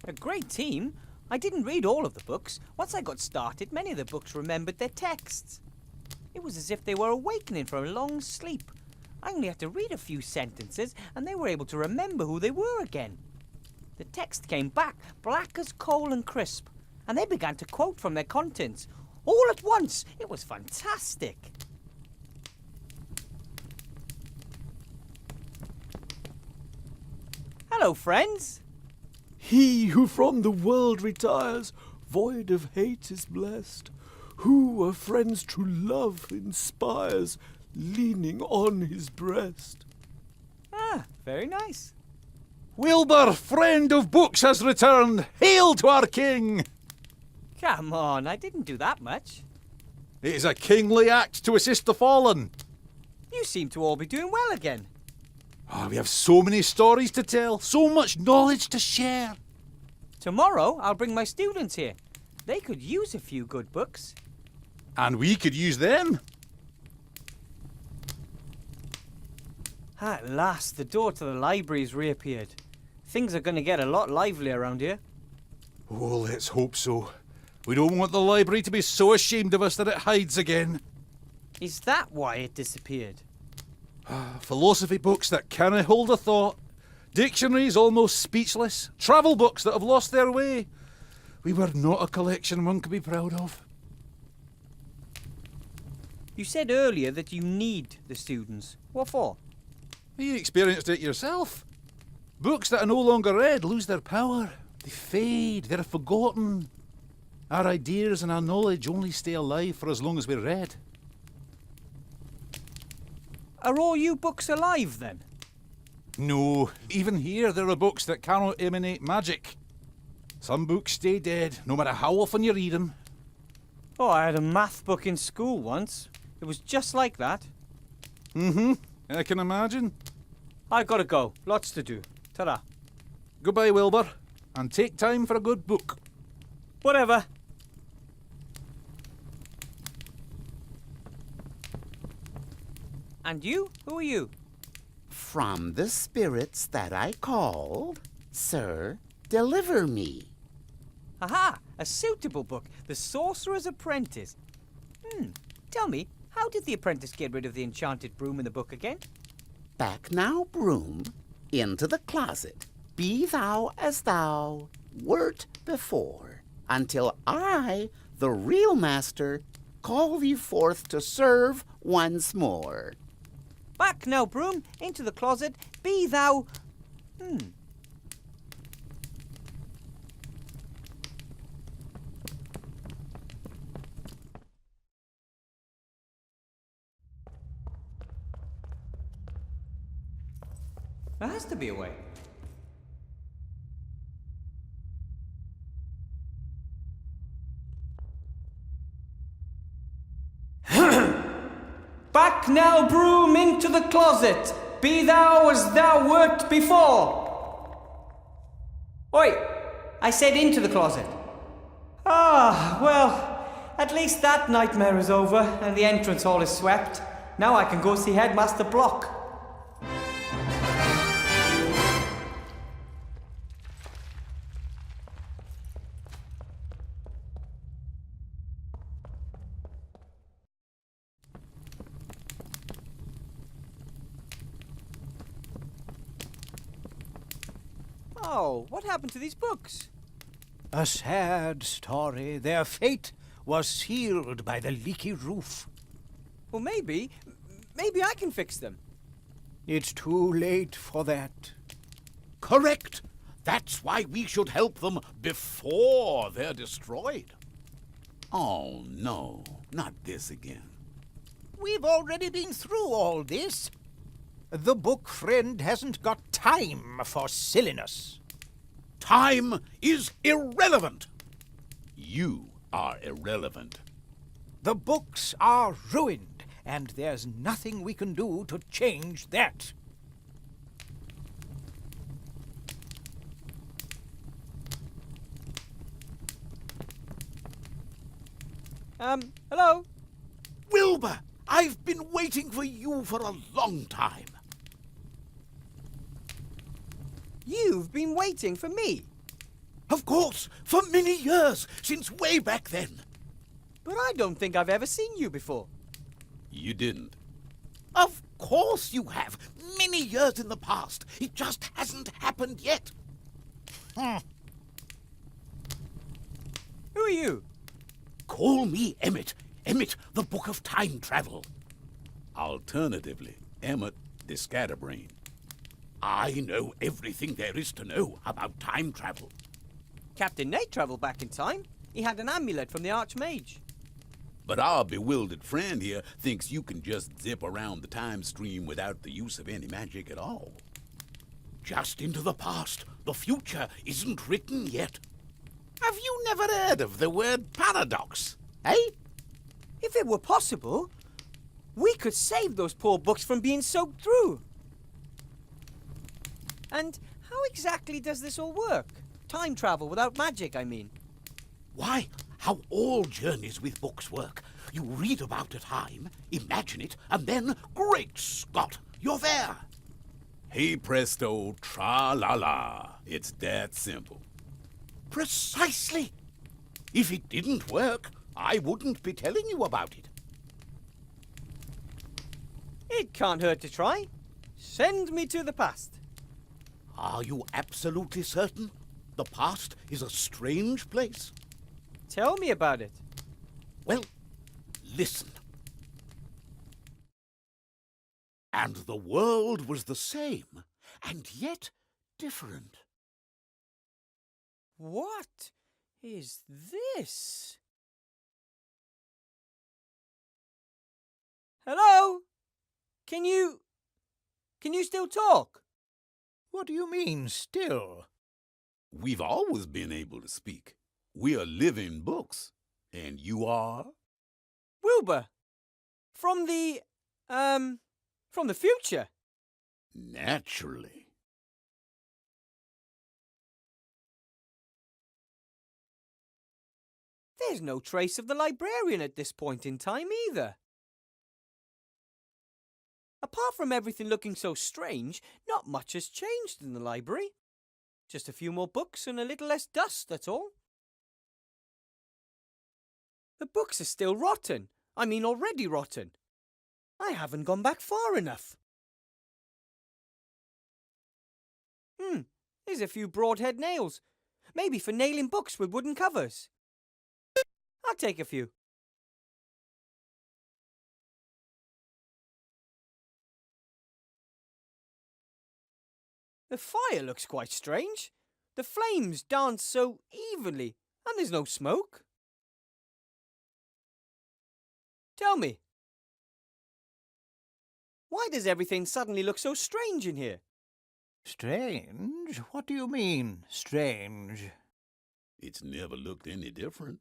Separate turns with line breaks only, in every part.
A great team. I didn't read all of the books. Once I got started, many of the books remembered their texts. It was as if they were awakening from a long sleep. I only had to read a few sentences, and they were able to remember who they were again. The text came back, black as coal and crisp, and they began to quote from their contents. All at once. It was fantastic. Hello, friends.
He who from the world retires, void of hate is blessed, who a friend's true love inspires, leaning on his breast.
Ah, very nice.
Wilbur, friend of books, has returned. Hail to our king!
Come on, I didn't do that much.
It is a kingly act to assist the fallen.
You seem to all be doing well again.
Oh, we have so many stories to tell, so much knowledge to share.
Tomorrow, I'll bring my students here. They could use a few good books.
And we could use them.
At last, the door to the library's reappeared. Things are going to get a lot livelier around here.
Oh, let's hope so. We don't want the library to be so ashamed of us that it hides again.
Is that why it disappeared?
Philosophy books that can't hold a thought. Dictionaries almost speechless. Travel books that have lost their way. We were not a collection one could be proud of.
You said earlier that you need the students. What for?
You experienced it yourself. Books that are no longer read lose their power. They fade. They're forgotten. Our ideas and our knowledge only stay alive for as long as we're read.
Are all you books alive, then?
No, even here there are books that cannot emanate magic. Some books stay dead, no matter how often you read them.
Oh, I had a math book in school once. It was just like that.
I can imagine.
I gotta go. Lots to do. Ta-da.
Goodbye, Wilbur, and take time for a good book.
Whatever. And you? Who are you?
From the spirits that I called, sir, deliver me.
Aha! A suitable book. The Sorcerer's Apprentice. Tell me, how did the apprentice get rid of the enchanted broom in the book again?
Back now, broom, into the closet. Be thou as thou wert before, until I, the real master, call thee forth to serve once more.
Back now, broom, into the closet. Be thou... There has to be a way. Back now, broom, into the closet. Be thou as thou wert before. Oi, I said into the closet. Ah, well, at least that nightmare is over and the entrance hall is swept. Now I can go see Headmaster Block. Oh, what happened to these books?
A sad story. Their fate was sealed by the leaky roof.
Well, maybe I can fix them.
It's too late for that.
Correct. That's why we should help them before they're destroyed. Oh, no, not this again.
We've already been through all this. The book friend hasn't got time for silliness.
Time is irrelevant. You are irrelevant.
The books are ruined, and there's nothing we can do to change that.
Hello?
Wilbur, I've been waiting for you for a long time.
You've been waiting for me?
Of course, for many years, since way back then.
But I don't think I've ever seen you before.
You didn't.
Of course you have. Many years in the past. It just hasn't happened yet.
Who are you?
Call me Emmett. Emmett, the Book of Time Travel.
Alternatively, Emmett the Scatterbrain.
I know everything there is to know about time travel.
Captain Nate travelled back in time. He had an amulet from the arch-mage.
But our bewildered friend here thinks you can just zip around the time stream without the use of any magic at all.
Just into the past. The future isn't written yet. Have you never heard of the word paradox, eh?
If it were possible, we could save those poor books from being soaked through. And how exactly does this all work? Time travel without magic, I mean.
Why, how all journeys with books work. You read about a time, imagine it, and then, great Scott, you're there.
Hey presto, tra-la-la. It's that simple.
Precisely. If it didn't work, I wouldn't be telling you about it.
It can't hurt to try. Send me to the past.
Are you absolutely certain? The past is a strange place.
Tell me about it.
Well, listen. And the world was the same, and yet different.
What is this? Hello? Can you still talk?
What do you mean, still?
We've always been able to speak. We are living books. And you are?
Wilbur. From the future.
Naturally.
There's no trace of the librarian at this point in time either. Apart from everything looking so strange, not much has changed in the library. Just a few more books and a little less dust, that's all. The books are still rotten. I mean, already rotten. I haven't gone back far enough. Here's a few broadhead nails. Maybe for nailing books with wooden covers. I'll take a few. The fire looks quite strange. The flames dance so evenly, and there's no smoke. Tell me, why does everything suddenly look so strange in here?
Strange? What do you mean, strange?
It's never looked any different.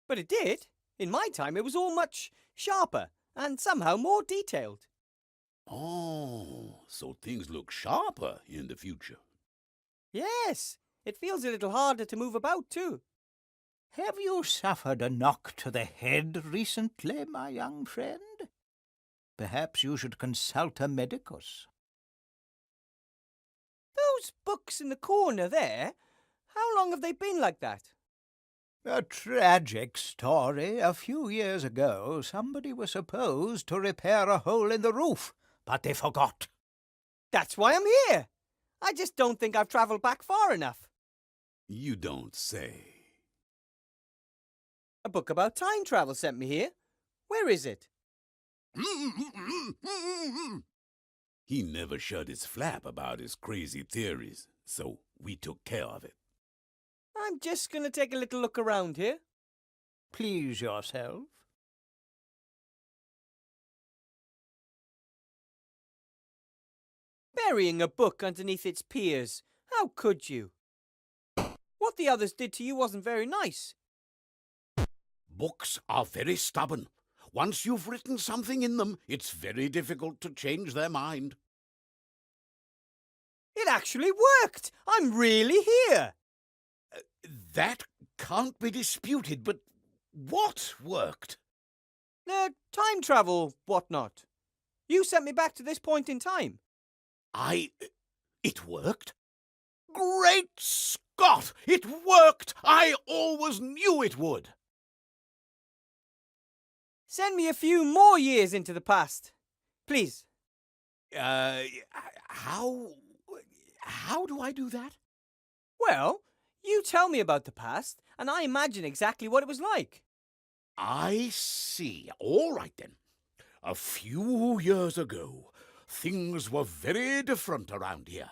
But it did. In my time, it was all much sharper and somehow more detailed.
Oh, so things look sharper in the future.
Yes, it feels a little harder to move about too.
Have you suffered a knock to the head recently, my young friend? Perhaps you should consult a medicus.
Those books in the corner there, how long have they been like that?
A tragic story. A few years ago, somebody was supposed to repair a hole in the roof, but they forgot.
That's why I'm here. I just don't think I've travelled back far enough.
You don't say.
A book about time travel sent me here. Where is it?
He never shut his flap about his crazy theories, so we took care of it.
I'm just going to take a little look around here.
Please yourself.
Burying a book underneath its peers. How could you? What the others did to you wasn't very nice.
Books are very stubborn. Once you've written something in them, it's very difficult to change their mind.
It actually worked! I'm really here!
That can't be disputed, but what worked?
The time travel, whatnot. You sent me back to this point in time.
It worked? Great Scott! forgot! It worked! I always knew it would!
Send me a few more years into the past. Please.
How do I do that?
Well, you tell me about the past, and I imagine exactly what it was like.
I see. All right, then. A few years ago, things were very different around here.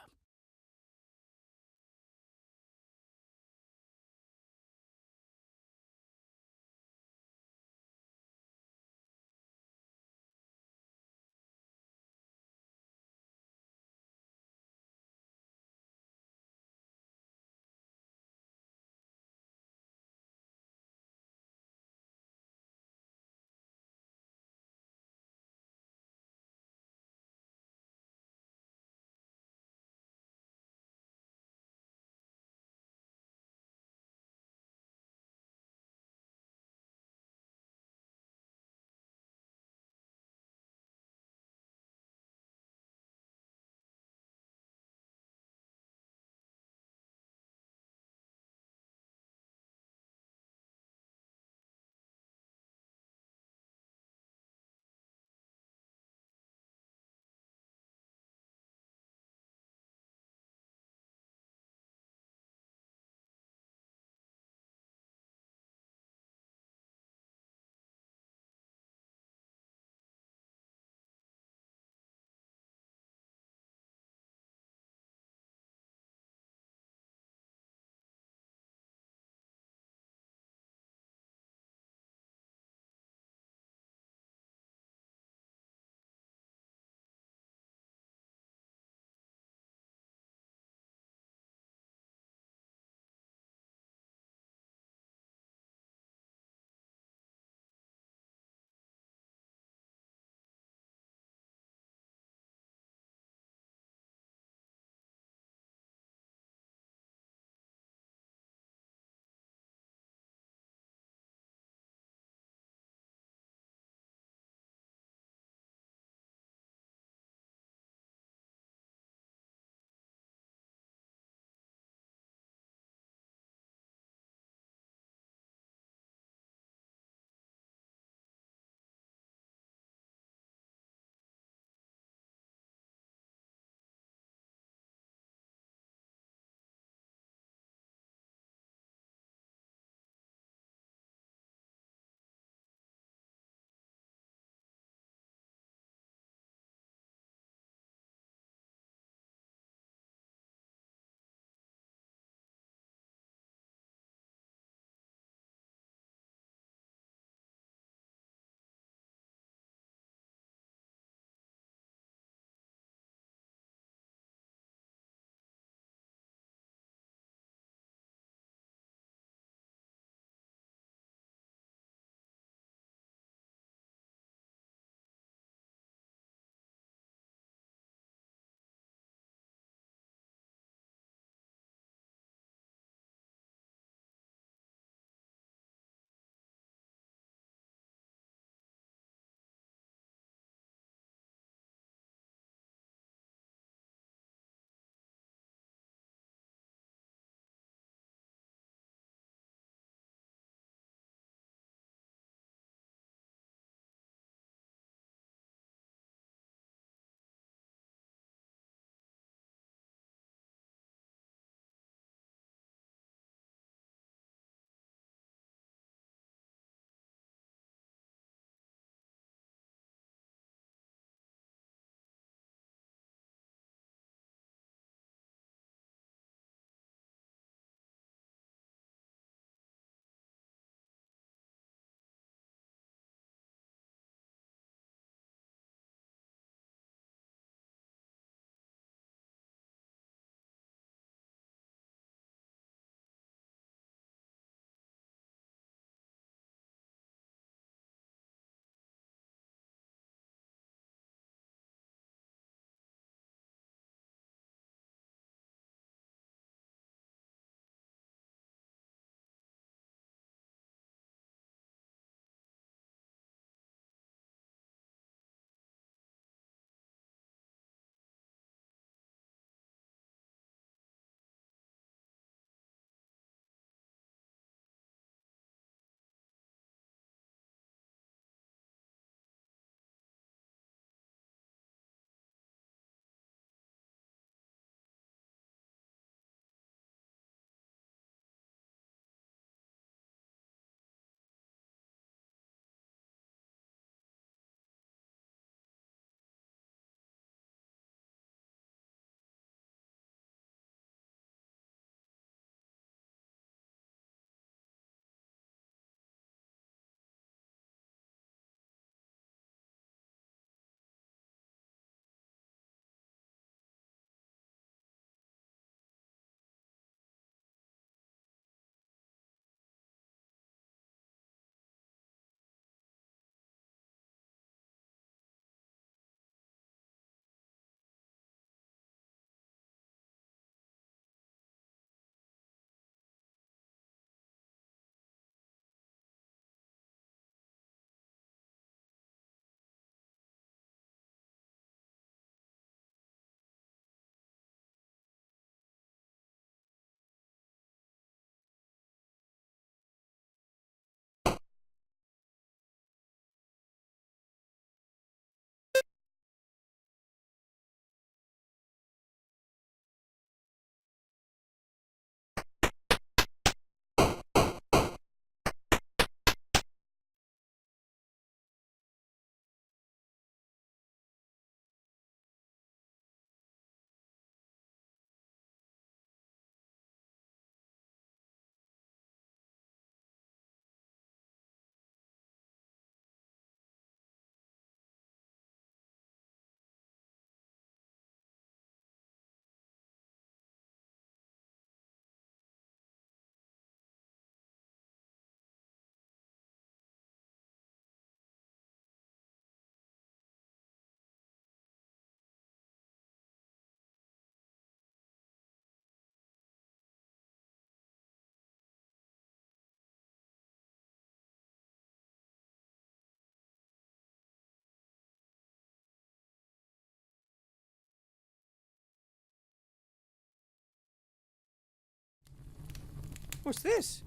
What's this?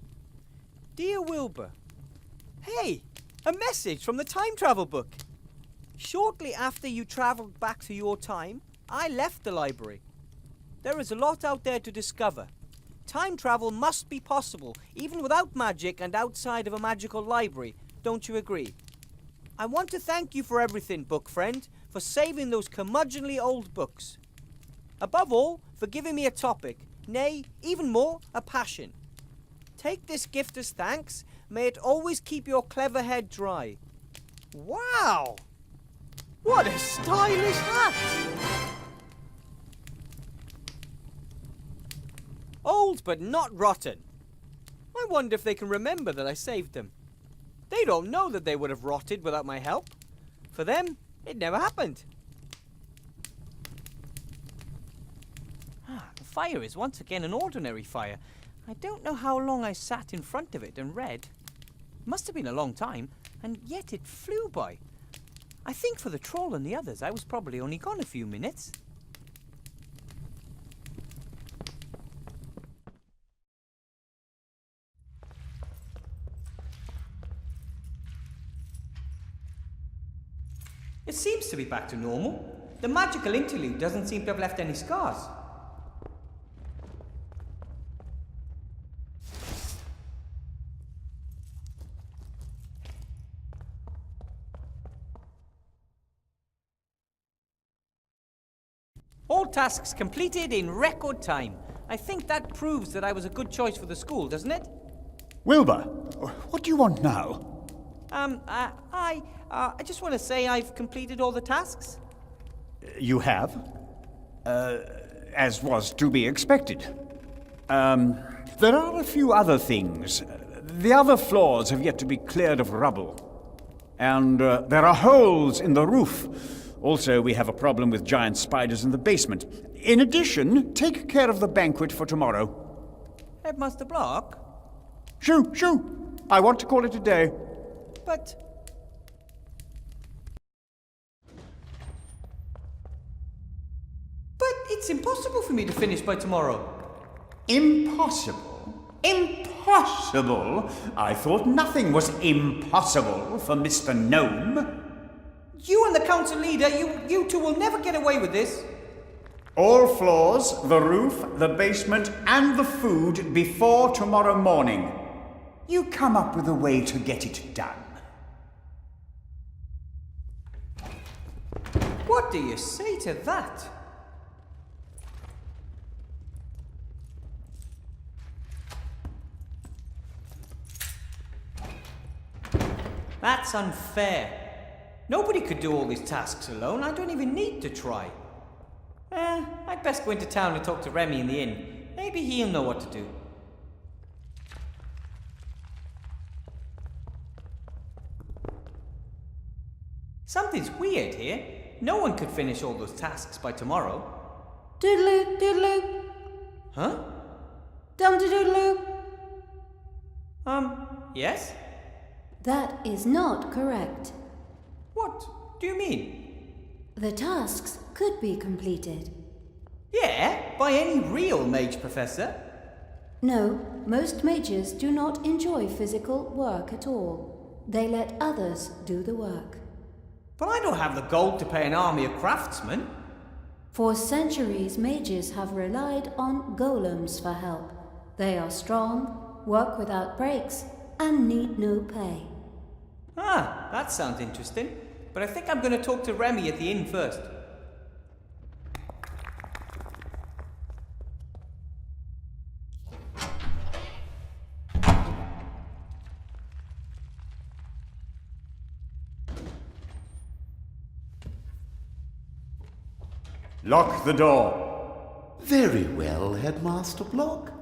Dear Wilbur. Hey, a message from the time travel book. Shortly after you travelled back to your time, I left the library. There is a lot out there to discover. Time travel must be possible, even without magic and outside of a magical library. Don't you agree? I want to thank you for everything, book friend, for saving those curmudgeonly old books. Above all, for giving me a topic, nay, even more, a passion. Take this gift as thanks. May it always keep your clever head dry. Wow! What a stylish hat! Old but not rotten. I wonder if they can remember that I saved them. They don't know that they would have rotted without my help. For them, it never happened. The fire is once again an ordinary fire. I don't know how long I sat in front of it and read. It must have been a long time, and yet it flew by. I think for the troll and the others, I was probably only gone a few minutes. It seems to be back to normal. The magical interlude doesn't seem to have left any scars. All tasks completed in record time. I think that proves that I was a good choice for the school, doesn't it?
Wilbur, what do you want now?
I just want to say I've completed all the tasks.
You have? As was to be expected. There are a few other things. The other floors have yet to be cleared of rubble. And there are holes in the roof. Also, we have a problem with giant spiders in the basement. In addition, take care of the banquet for tomorrow.
Headmaster Block?
Shoo, shoo! I want to call it a day.
But it's impossible for me to finish by tomorrow.
Impossible? Impossible? I thought nothing was impossible for Mr. Gnome.
You and the council leader, you two will never get away with this.
All floors, the roof, the basement, and the food before tomorrow morning. You come up with a way to get it done.
What do you say to that? That's unfair. Nobody could do all these tasks alone. I don't even need to try. I'd best go into town and talk to Remy in the inn. Maybe he'll know what to do. Something's weird here. No one could finish all those tasks by tomorrow.
Doodaloo, doodaloo.
Huh?
Dum-de-doodaloo.
Yes?
That is not correct.
What do you mean?
The tasks could be completed.
Yeah, by any real mage, Professor.
No, most mages do not enjoy physical work at all. They let others do the work.
But I don't have the gold to pay an army of craftsmen.
For centuries, mages have relied on golems for help. They are strong, work without breaks, and need no pay.
That sounds interesting. But I think I'm going to talk to Remy at the inn first.
Lock the door.
Very well, Headmaster Block.